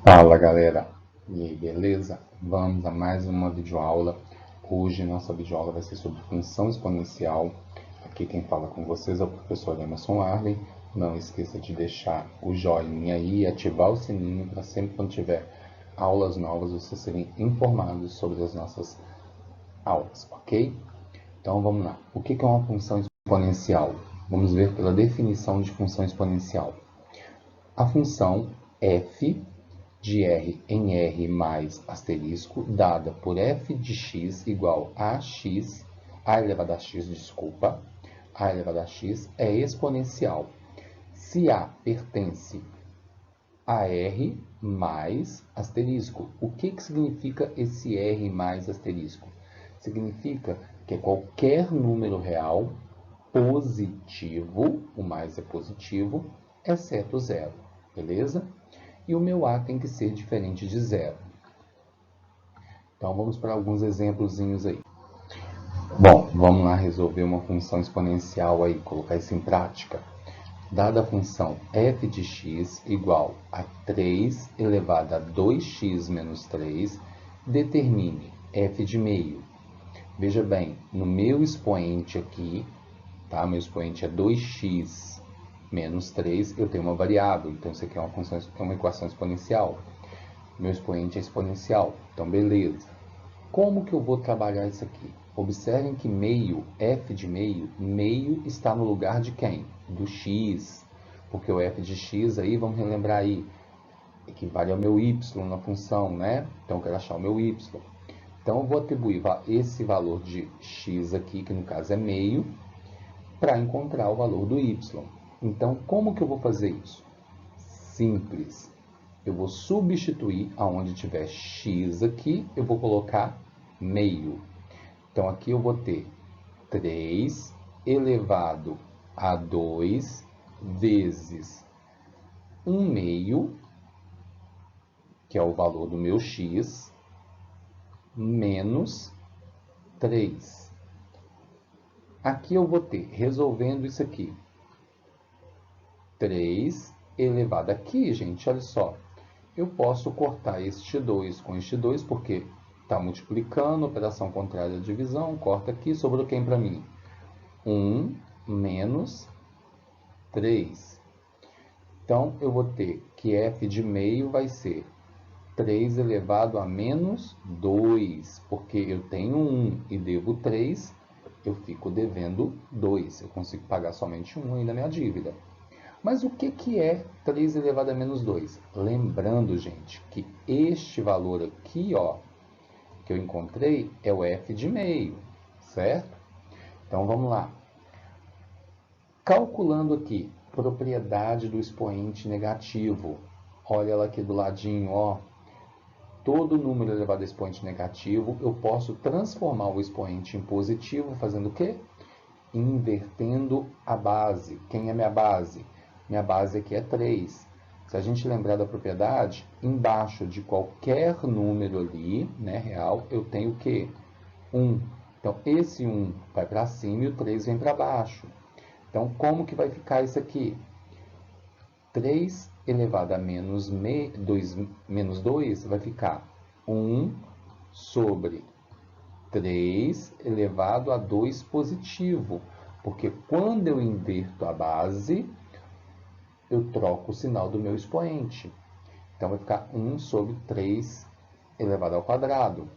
Fala galera, e aí, beleza? Vamos a mais uma videoaula. Hoje nossa videoaula vai ser sobre função exponencial. Aqui quem fala com vocês é o professor Emerson Arlen. Não esqueça de deixar o joinha aí e ativar o sininho para sempre quando tiver aulas novas vocês serem informados sobre as nossas aulas, ok? Então vamos lá. O que é uma função exponencial? Vamos ver pela definição de função exponencial. A função f de R em R mais asterisco, dada por f de x igual a x, a elevado a x, desculpa, a elevado a x é exponencial. Se A pertence a R mais asterisco. O que significa esse R mais asterisco? Significa que é qualquer número real positivo, o mais é positivo, exceto zero, beleza? E o meu A tem que ser diferente de zero. Então vamos para alguns exemplozinhos aí. Bom, vamos lá resolver uma função exponencial aí, colocar isso em prática. Dada a função f de x igual a 3 elevado a 2x menos 3, determine f de meio. Veja bem, no meu expoente aqui, tá? Meu expoente é 2x menos 3, eu tenho uma variável, então isso aqui é uma equação exponencial. Meu expoente é exponencial, então beleza. Como que eu vou trabalhar isso aqui? Observem que meio, f de meio, meio está no lugar de quem? Do x, porque o f de x aí, vamos relembrar aí, equivale ao meu y na função, né? Então eu quero achar o meu y. Então eu vou atribuir esse valor de x aqui, que no caso é meio, para encontrar o valor do y. Então como que eu vou fazer isso? Simples. Eu vou substituir aonde tiver x aqui, eu vou colocar meio. Então aqui eu vou ter 3 elevado a 2 vezes 1 meio, que é o valor do meu x, menos 3. Aqui eu vou ter, resolvendo isso aqui, 3 elevado aqui, gente, olha só. Eu posso cortar este 2 com este 2, porque está multiplicando, operação contrária à divisão, corta aqui, sobrou quem para mim? 1 menos 3. Então, eu vou ter que f de meio vai ser 3 elevado a menos 2, porque eu tenho 1 e devo 3, eu fico devendo 2. Eu consigo pagar somente 1 aí na minha dívida. Mas o que é 3 elevado a menos 2? Lembrando, gente, que este valor aqui, ó, que eu encontrei, é o f de meio, certo? Então, vamos lá. Calculando aqui, propriedade do expoente negativo. Olha ela aqui do ladinho, ó. Todo número elevado a expoente negativo, eu posso transformar o expoente em positivo, fazendo o quê? Invertendo a base. Quem é minha base? Minha base aqui é 3. Se a gente lembrar da propriedade, embaixo de qualquer número ali, né, real, eu tenho o quê? 1. Então, esse 1 vai para cima e o 3 vem para baixo. Então, como que vai ficar isso aqui? 3 elevado a menos 2 vai ficar 1 sobre 3 elevado a 2 positivo, porque quando eu inverto a base, eu troco o sinal do meu expoente. Então, vai ficar 1 sobre 3 elevado ao quadrado.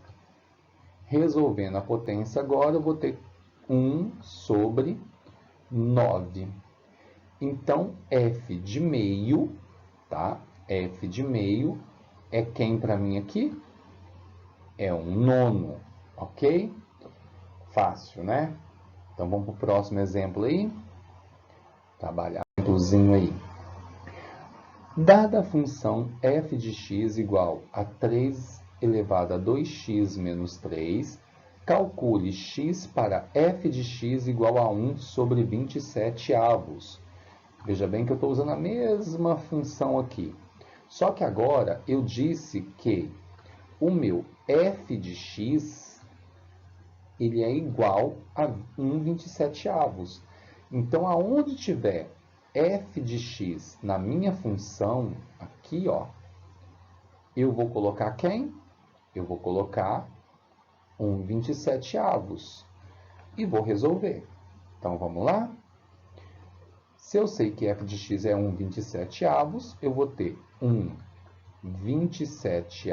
Resolvendo a potência agora, eu vou ter 1 sobre 9. Então, f de meio, tá? F de meio é quem para mim aqui? É um nono, ok? Fácil, né? Então, vamos para o próximo exemplo aí. Trabalhar um exemplozinho aí. Dada a função f de x igual a 3 elevado a 2x menos 3, calcule x para f de x igual a 1 sobre 27 avos. Veja bem que eu estou usando a mesma função aqui. Só que agora eu disse que o meu f de x ele é igual a 1,27 avos. Então, aonde tiver f de x na minha função, aqui, ó, eu vou colocar quem? Eu vou colocar 1/27 e vou resolver. Então, vamos lá? Se eu sei que f de x é 1/27, eu vou ter 1/27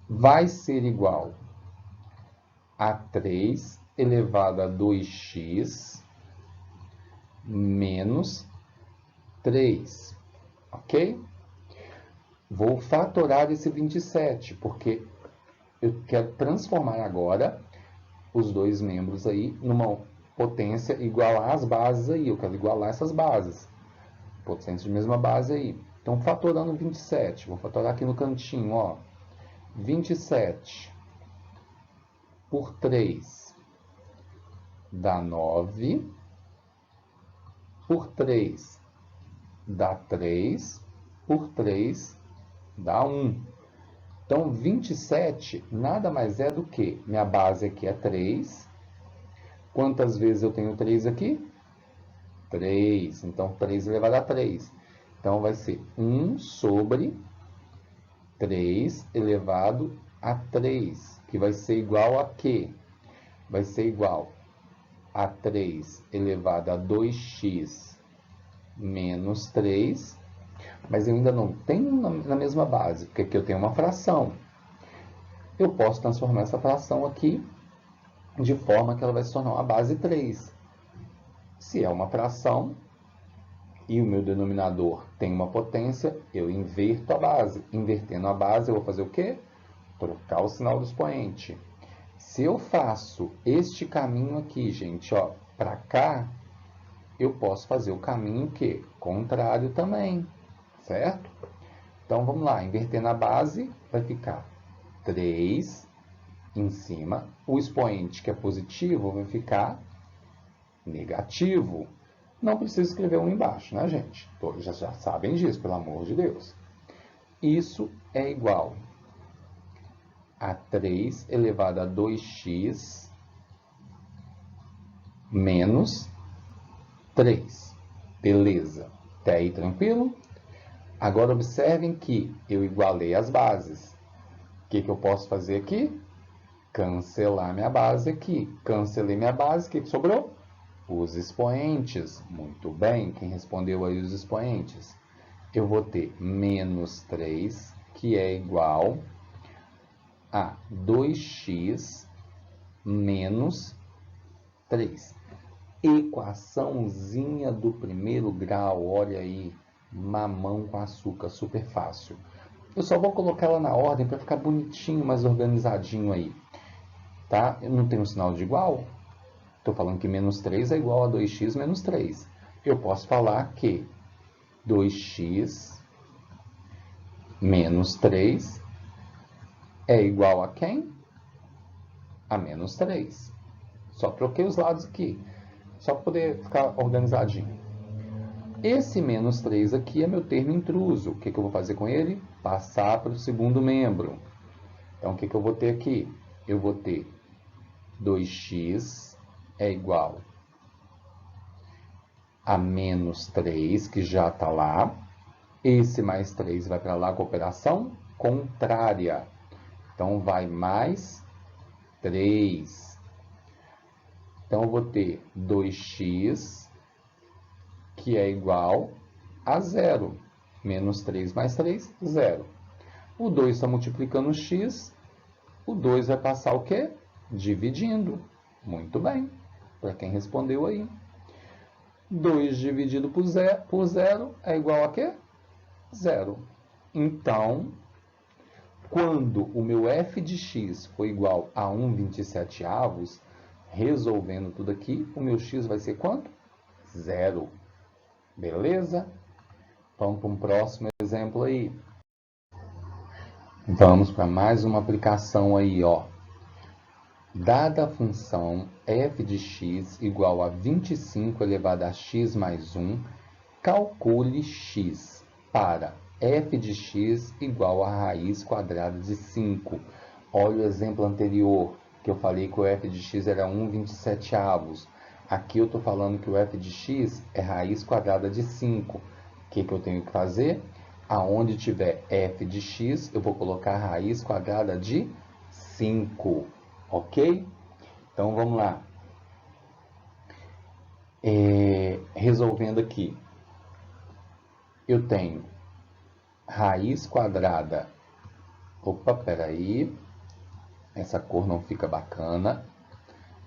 vai ser igual a 3 elevado a 2x menos 3, ok? Vou fatorar esse 27, porque eu quero transformar agora os dois membros aí numa potência igual às bases aí. Eu quero igualar essas bases. Potência de mesma base aí. Então, fatorando 27. Vou fatorar aqui no cantinho, ó. 27 por 3 dá 9. Por 3 dá 3. Por 3 dá 1. Então, 27 nada mais é do que, minha base aqui é 3. Quantas vezes eu tenho 3 aqui? 3. Então, 3 elevado a 3. Então, vai ser 1 sobre 3 elevado a 3, que vai ser igual a quê? Vai ser igual a 3 elevado a 2x menos 3, mas eu ainda não tenho na mesma base, porque aqui eu tenho uma fração. Eu posso transformar essa fração aqui de forma que ela vai se tornar uma base 3. Se é uma fração e o meu denominador tem uma potência, eu inverto a base. Invertendo a base, eu vou fazer o quê? Trocar o sinal do expoente. Se eu faço este caminho aqui, gente, ó, para cá, eu posso fazer o caminho que? Contrário também, certo? Então, vamos lá. Invertendo a base, vai ficar 3 em cima. O expoente, que é positivo, vai ficar negativo. Não precisa escrever 1 embaixo, né, gente? Todos já sabem disso, pelo amor de Deus. Isso é igual a 3 elevado a 2x menos 3. Beleza. Até aí tranquilo? Agora observem que eu igualei as bases. O que eu posso fazer aqui? Cancelar minha base aqui. Cancelei minha base, o que sobrou? Os expoentes. Muito bem, quem respondeu aí os expoentes? Eu vou ter menos 3, que é igual a 2x menos 3. Equaçãozinha do primeiro grau, olha aí, mamão com açúcar, super fácil. Eu só vou colocar ela na ordem para ficar bonitinho, mais organizadinho aí. Tá? Eu não tenho sinal de igual? Estou falando que menos 3 é igual a 2x menos 3. Eu posso falar que 2x menos 3 é igual a quem? A menos 3. Só troquei os lados aqui, só para poder ficar organizadinho. Esse menos 3 aqui é meu termo intruso. O que eu vou fazer com ele? Passar para o segundo membro. Então, o que eu vou ter aqui? Eu vou ter 2x é igual a menos 3, que já está lá. Esse mais 3 vai para lá com a operação contrária. Então, vai mais 3. Então, eu vou ter 2x, que é igual a 0. Menos 3 mais 3, 0. O 2 está multiplicando o x. O 2 vai passar o quê? Dividindo. Muito bem. Para quem respondeu aí. 2 dividido por 0 é igual a quê? 0. Então, quando o meu f de x for igual a 1/27, resolvendo tudo aqui, o meu x vai ser quanto? 0. Beleza? Vamos para um próximo exemplo aí. Vamos para mais uma aplicação aí, ó. Dada a função f de x igual a 25 elevado a x mais 1, calcule x para f de x igual a raiz quadrada de 5. Olha o exemplo anterior, que eu falei que o f de x era 1/27. Aqui eu estou falando que o f de x é raiz quadrada de 5. O que eu tenho que fazer? Aonde tiver f de x, eu vou colocar a raiz quadrada de 5, ok? Então, vamos lá. Resolvendo aqui, eu tenho raiz quadrada... Opa, peraí, essa cor não fica bacana.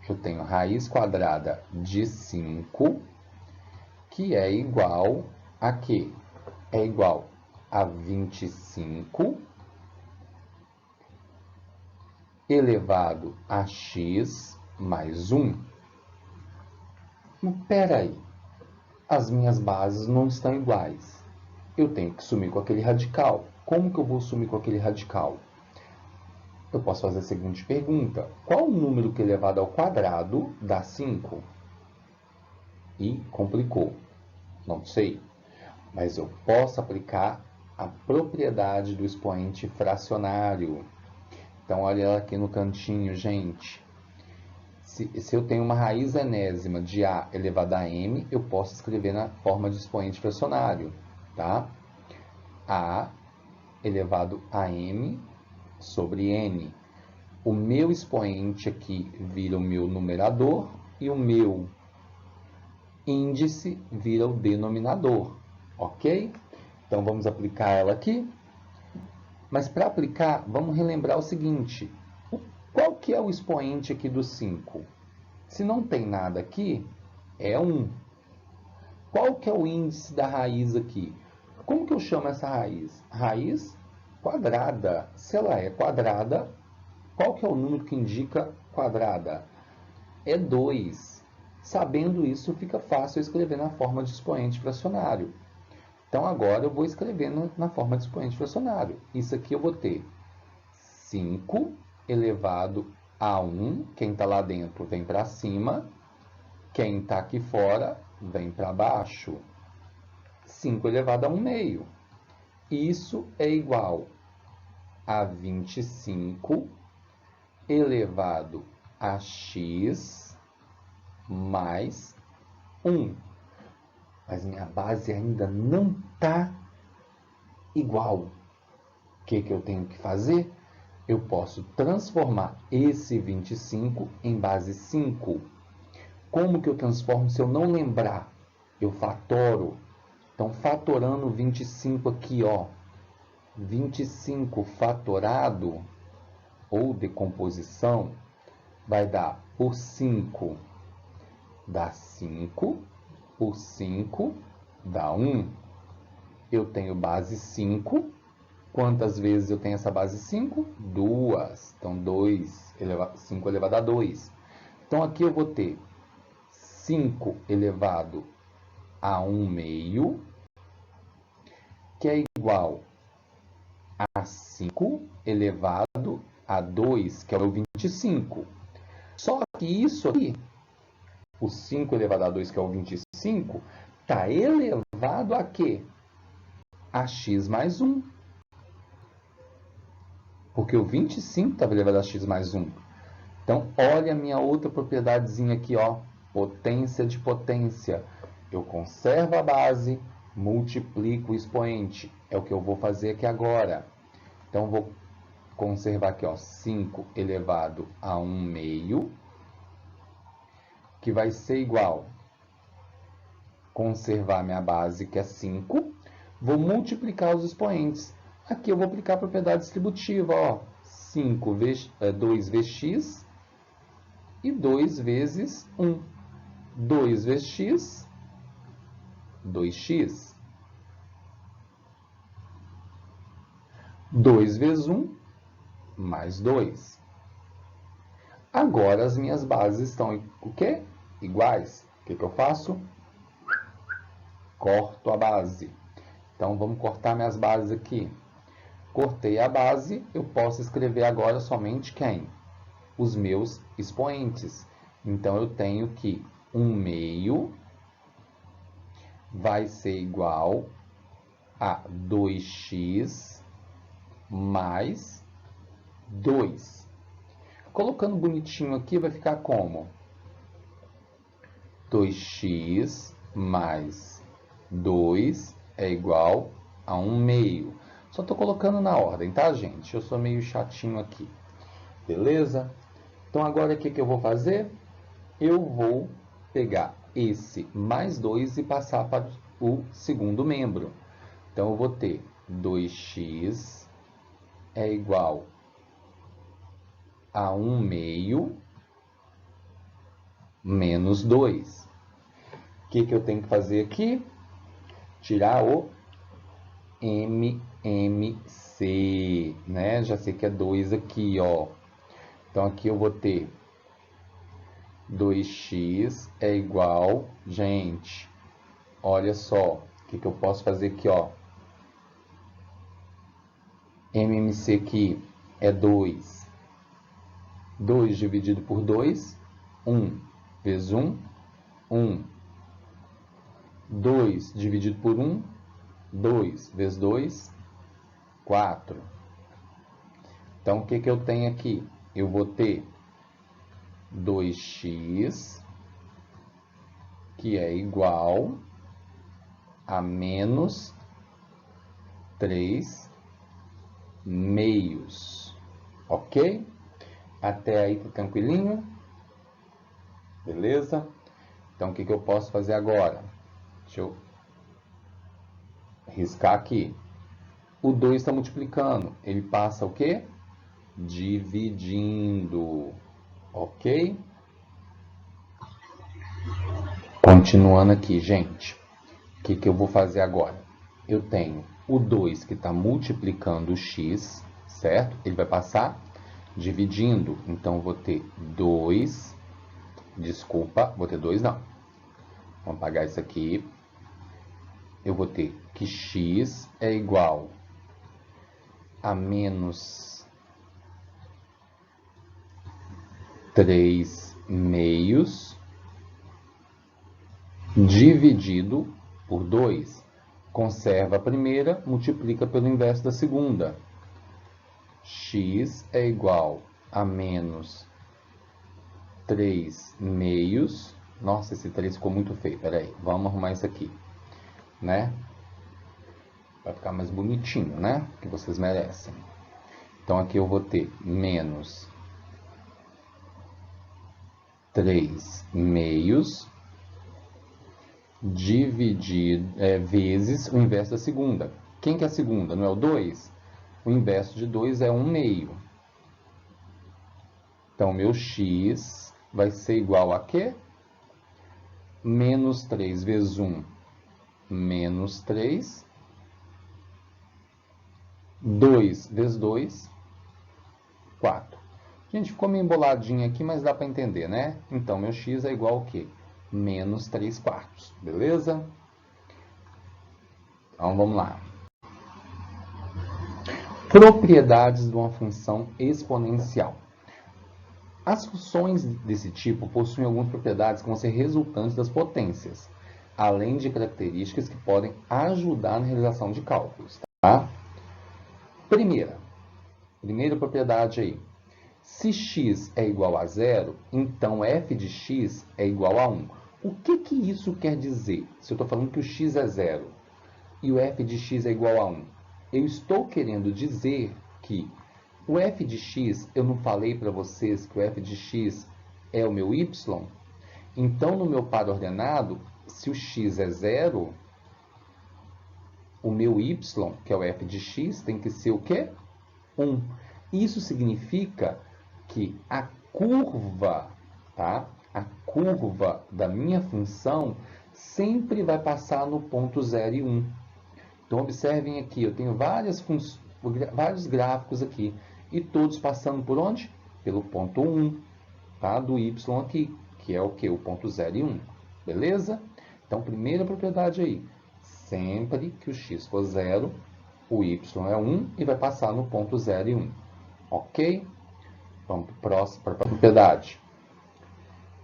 Eu tenho raiz quadrada de 5, que é igual a quê? É igual a 25 elevado a x mais 1. Espera aí, as minhas bases não estão iguais. Eu tenho que sumir com aquele radical. Como que eu vou sumir com aquele radical? Eu posso fazer a seguinte pergunta. Qual o número que elevado ao quadrado dá 5? E complicou. Não sei. Mas eu posso aplicar a propriedade do expoente fracionário. Então, olha aqui no cantinho, gente. Se eu tenho uma raiz enésima de a elevado a m, eu posso escrever na forma de expoente fracionário. Tá? A elevado a m sobre n. O meu expoente aqui vira o meu numerador e o meu índice vira o denominador, ok? Então, vamos aplicar ela aqui. Mas para aplicar, vamos relembrar o seguinte. Qual que é o expoente aqui do 5? Se não tem nada aqui, é 1. Qual que é o índice da raiz aqui? Como que eu chamo essa raiz? Raiz quadrada. Se ela é quadrada, qual que é o número que indica quadrada? É 2. Sabendo isso, fica fácil eu escrever na forma de expoente fracionário. Então, agora eu vou escrever na forma de expoente fracionário. Isso aqui eu vou ter 5 elevado a 1. Quem está lá dentro vem para cima. Quem está aqui fora vem para baixo. 5 elevado a 1 meio. Isso é igual a 25 elevado a x mais 1. Mas minha base ainda não está igual. O que eu tenho que fazer? Eu posso transformar esse 25 em base 5. Como que eu transformo se eu não lembrar? Eu fatoro. Então, fatorando 25 aqui, ó. 25 fatorado, ou decomposição, vai dar por 5, dá 5. Por 5, dá 1. Eu tenho base 5. Quantas vezes eu tenho essa base 5? 2. Então, 5 elevado a 2. Então, aqui eu vou ter 5 elevado a 1 meio, que é igual a 5 elevado a 2, que é o 25. Só que isso aqui, o 5 elevado a 2, que é o 25, está elevado a quê? A x mais 1. Porque o 25 estava elevado a x mais 1. Então, olha a minha outra propriedadezinha aqui, ó, potência de potência. Eu conservo a base, multiplico o expoente. É o que eu vou fazer aqui agora. Então, vou conservar aqui, ó, 5 elevado a 1 meio, que vai ser igual, conservar minha base, que é 5, vou multiplicar os expoentes. Aqui eu vou aplicar a propriedade distributiva, ó, 2vx e 2 vezes 1. 2 vezes x, 2x. 2 vezes 1, mais 2. Agora as minhas bases estão o quê? Iguais. O que eu faço? Corto a base. Então, vamos cortar minhas bases aqui. Cortei a base, eu posso escrever agora somente quem? Os meus expoentes. Então, eu tenho que 1 meio vai ser igual a 2x mais 2. Colocando bonitinho aqui, vai ficar como? 2x mais 2 é igual a 1 meio. Só estou colocando na ordem, tá, gente? Eu sou meio chatinho aqui. Beleza? Então, agora o que eu vou fazer? Eu vou pegar esse mais 2 e passar para o segundo membro. Então, eu vou ter 2x é igual a 1 meio menos 2. O que eu tenho que fazer aqui? Tirar o MMC, né? Já sei que é 2 aqui, ó. Então, aqui eu vou ter 2x é igual... Gente, olha só. O que eu posso fazer aqui, ó? MMC aqui é 2. 2 dividido por 2, 1. Vezes 1, 1. 2 dividido por 1, 2. Vezes 2, 4. Então, o que eu tenho aqui? Eu vou ter 2x, que é igual a menos 3 meios. Ok? Até aí tá tranquilinho? Beleza? Então, o que eu posso fazer agora? Deixa eu riscar aqui. O 2 está multiplicando. Ele passa o quê? Dividindo. Ok? Continuando aqui, gente. O que eu vou fazer agora? Eu tenho o 2 que está multiplicando o x, certo? Ele vai passar dividindo. Então, eu vou ter 2. Desculpa, vou ter 2 não. Vamos apagar isso aqui. Eu vou ter que x é igual a menos 3 meios dividido por 2. Conserva a primeira, multiplica pelo inverso da segunda. X é igual a menos 3 meios. Nossa, esse 3 ficou muito feio. Peraí, vamos arrumar isso aqui, né? Vai ficar mais bonitinho, né? Que vocês merecem. Então, aqui eu vou ter menos 3 meios dividido, vezes o inverso da segunda. Quem que é a segunda? Não é o 2? O inverso de 2 é 1 meio. Então, meu x vai ser igual a quê? Menos 3 vezes 1, menos 3. 2 vezes 2, 4. Gente, ficou meio emboladinho aqui, mas dá para entender, né? Então, meu x é igual ao quê? Menos 3 quartos, beleza? Então, vamos lá. Propriedades de uma função exponencial. As funções desse tipo possuem algumas propriedades que vão ser resultantes das potências, além de características que podem ajudar na realização de cálculos, tá? Primeira propriedade aí. Se x é igual a 0, então f de x é igual a 1. O que isso quer dizer? Se eu estou falando que o x é 0 e o f de x é igual a 1, eu estou querendo dizer que o f de x, eu não falei para vocês que o f de x é o meu y? Então, no meu par ordenado, se o x é 0, o meu y, que é o f de x, tem que ser o quê? 1. Isso significa que a curva, tá? A curva da minha função sempre vai passar no ponto 0 e 1. Então, observem aqui, eu tenho vários gráficos aqui, e todos passando por onde? Pelo ponto 1, tá? Do y aqui, que é o que? O ponto 0 e 1. Beleza? Então, primeira propriedade aí. Sempre que o x for 0, o y é 1 e vai passar no ponto 0 e 1. Ok? Vamos para a próxima propriedade.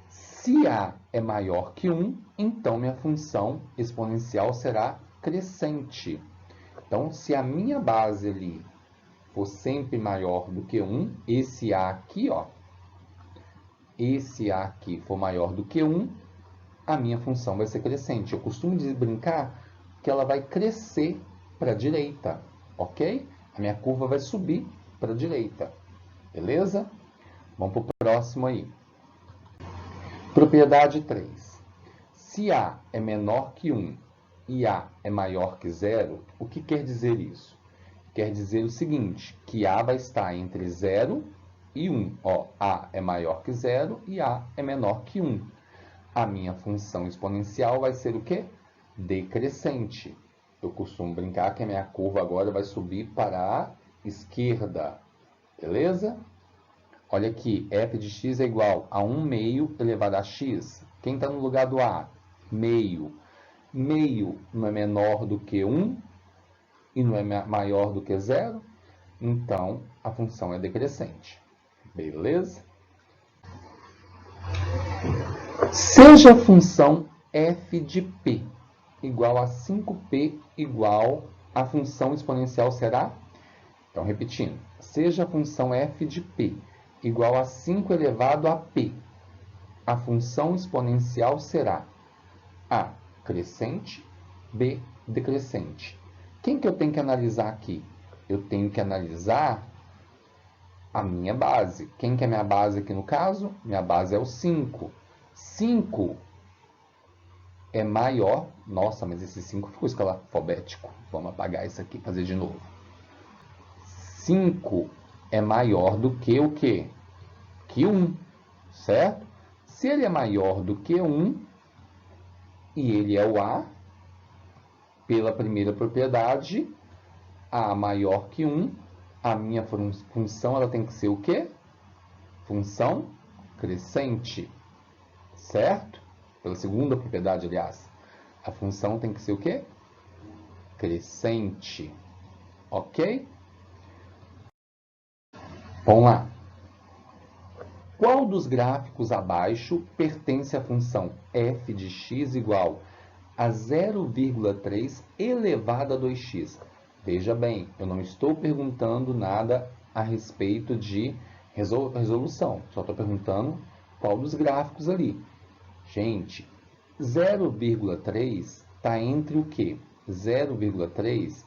Se a é maior que 1, então minha função exponencial será crescente. Então, se a minha base ali for sempre maior do que 1, esse a aqui, ó, esse a aqui for maior do que 1, a minha função vai ser crescente. Eu costumo brincar que ela vai crescer para a direita, ok? A minha curva vai subir para a direita, beleza? Vamos para o próximo aí. Propriedade 3. Se A é menor que 1 e A é maior que 0, o que quer dizer isso? Quer dizer o seguinte, que A vai estar entre 0 e 1. Ó, A é maior que 0 e A é menor que 1. A minha função exponencial vai ser o quê? Decrescente. Eu costumo brincar que a minha curva agora vai subir para a esquerda. Beleza? Olha aqui, f de x é igual a 1 meio elevado a x. Quem está no lugar do A? Meio. Meio não é menor do que 1 e não é maior do que 0. Então, a função é decrescente. Beleza? Seja a função f de p igual a 5p igual a função exponencial será? Então, repetindo. Seja a função f de p igual a 5 elevado a p. A função exponencial será A, crescente, B, decrescente. Quem que eu tenho que analisar aqui? Eu tenho que analisar a minha base. Quem que é minha base aqui no caso? Minha base é o 5. 5 é maior... Nossa, mas esse 5 ficou escalafobético. Vamos apagar isso aqui e fazer de novo. 5 é maior do que o quê? Que 1, certo? Se ele é maior do que 1, e ele é o A, pela primeira propriedade, A maior que 1, a minha função ela tem que ser o quê? Função crescente, certo? Pela segunda propriedade, aliás. A função tem que ser o quê? Crescente, ok? Vamos lá. Qual dos gráficos abaixo pertence à função f de x igual a 0,3 elevado a 2x? Veja bem, eu não estou perguntando nada a respeito de resolução. Só estou perguntando qual dos gráficos ali. Gente, 0,3 está entre o quê? 0,3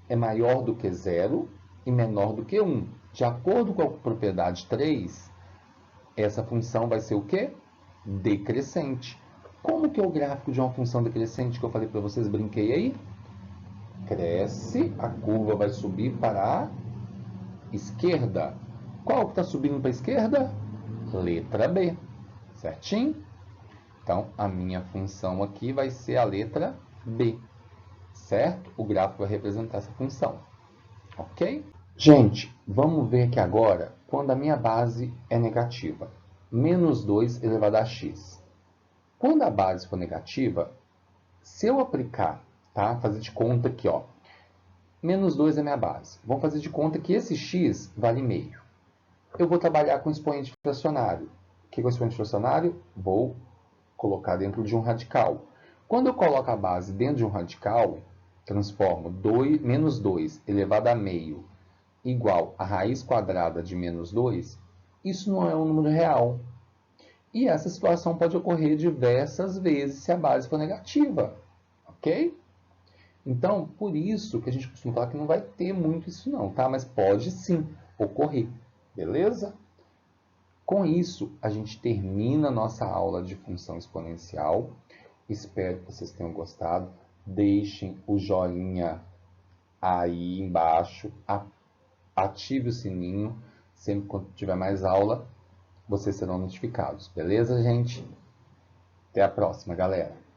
é maior do que 0 e menor do que 1. De acordo com a propriedade 3, essa função vai ser o quê? Decrescente. Como que é o gráfico de uma função decrescente que eu falei para vocês, brinquei aí? Cresce, a curva vai subir para a esquerda. Qual que está subindo para a esquerda? Letra B, certinho? Então, a minha função aqui vai ser a letra B, certo? O gráfico vai representar essa função, ok? Gente, vamos ver aqui agora quando a minha base é negativa. Menos 2 elevado a x. Quando a base for negativa, se eu aplicar, tá? Fazer de conta aqui, ó. Menos 2 é minha base. Vamos fazer de conta que esse x vale meio. Eu vou trabalhar com expoente fracionário. O que é o expoente fracionário? Vou colocar dentro de um radical. Quando eu coloco a base dentro de um radical, transformo menos 2 elevado a meio igual a raiz quadrada de menos 2, isso não é um número real. E essa situação pode ocorrer diversas vezes se a base for negativa, ok? Então, por isso que a gente costuma falar que não vai ter muito isso não, tá? Mas pode sim ocorrer, beleza? Com isso, a gente termina a nossa aula de função exponencial. Espero que vocês tenham gostado. Deixem o joinha aí embaixo, ative o sininho, sempre quando tiver mais aula, vocês serão notificados. Beleza, gente? Até a próxima, galera!